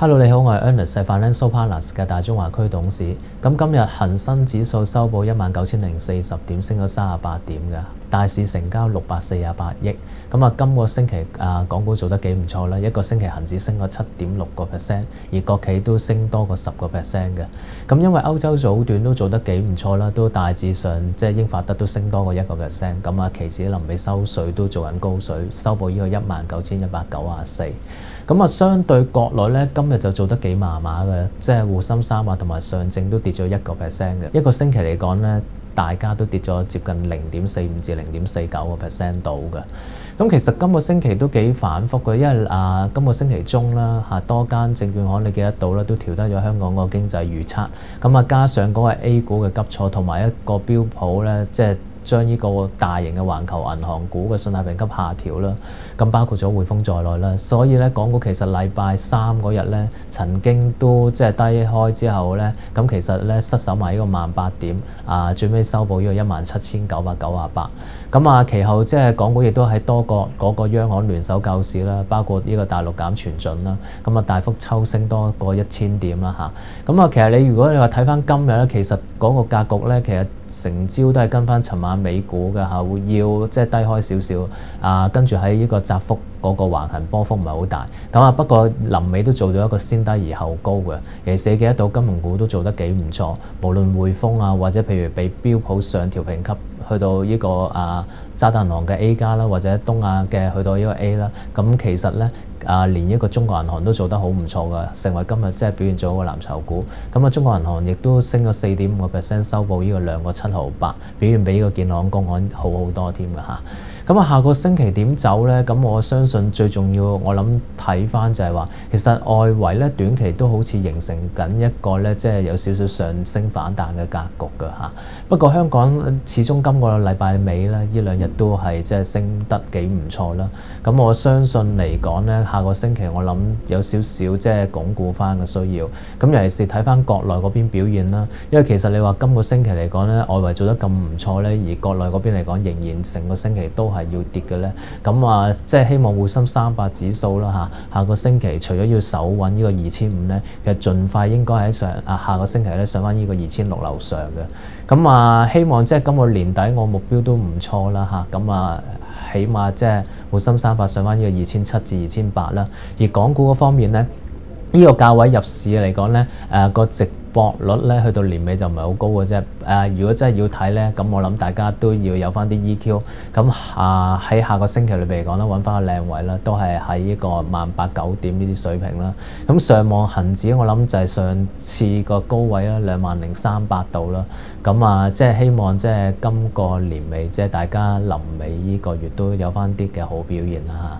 Hello，你好，我係 Ernest，係 Financial Partners 嘅大中華區董事。咁今日恒生指數收報19,040點，升咗38點嘅，大市成交648億。咁啊，今個星期港股做得幾唔錯啦，一個星期恒指升咗7.6%，而國企都升多過10%嘅。咁因為歐洲早段都做得幾唔錯啦，都大致上即係英法德都升多過1%。咁啊，期指臨尾收水都做緊高水，收報呢個19,194。咁啊，相對國內咧，今日就做得幾麻麻嘅，即係滬深300同埋上證都跌咗1%嘅。一個星期嚟講咧，大家都跌咗接近0.45至0.49%度嘅。咁其實今個星期都幾反覆嘅，因為今個星期中啦多間證券行你記得到啦，都調低咗香港個經濟預測。咁啊，加上嗰個 A 股嘅急挫同埋一個標普咧，即係將呢個大型嘅環球銀行股嘅信貸評級下調啦，咁包括咗匯豐在內啦，所以咧港股其實禮拜三嗰日咧曾經都即係低開之後咧，咁其實咧失守埋呢個18點，最尾收報呢個17,998。咁啊，其後即係港股亦都喺多個嗰個央行聯手救市啦，包括呢個大陸減存準啦，咁啊大幅抽升多過1000點啦嚇。咁啊，其實如果你話睇翻今日咧，其實嗰個格局咧，其實成朝都係跟翻尋晚美股嘅嚇，會要即係低開少少，跟住喺呢個窄幅嗰個橫行波幅唔係好大，咁啊不過臨尾都做咗一個先低而後高嘅，尤其是你記得到金融股都做得幾唔錯，無論匯豐或者譬如被標普上調評級去到呢個渣打銀行嘅 A 加啦，或者東亞嘅去到呢個 A 啦，咁其實咧連一個中國銀行都做得好唔錯嘅，成為今日即係表現咗個藍籌股。咁啊，中國銀行亦都升咗4.5%，收報呢個2個7毫8，表現比呢個建行工行好好多添嘅嚇。咁啊，下個星期點走咧？咁我相信最重要，我諗睇翻就係話，其實外圍咧短期都好似形成緊一個咧，即係有少少上升反彈嘅格局㗎嚇。不過香港始終今個禮拜尾咧，呢2日都係即係升得幾唔錯啦。咁我相信嚟講咧，下個星期我諗有少少即係鞏固翻嘅需要。咁尤其是睇翻國內嗰邊表現啦，因為其實你話今個星期嚟講咧，外圍做得咁唔錯咧，而國內嗰邊嚟講仍然成個星期都係要跌嘅咧。咁即係希望滬深300指數啦下個星期除咗要守穩呢個2500咧，其實盡快應該喺下個星期咧上翻呢個2600樓上嘅。咁希望即係今個年底我目標都唔錯啦嚇。咁起碼即係滬深300上翻呢個2700至2800啦。而港股嗰方面咧，呢個價位入市嚟講咧，個值博率咧去到年尾就唔係好高嘅啫。如果真係要睇咧，咁我諗大家都要有翻啲 EQ。咁喺下個星期裏邊嚟講咧，揾翻個靚位啦，都係喺呢個18900點呢啲水平啦。咁上望恆指我諗就係上次個高位啦，20300度啦。咁即係希望即係今個年尾即係大家臨尾呢個月都有翻啲嘅好表現啦嚇。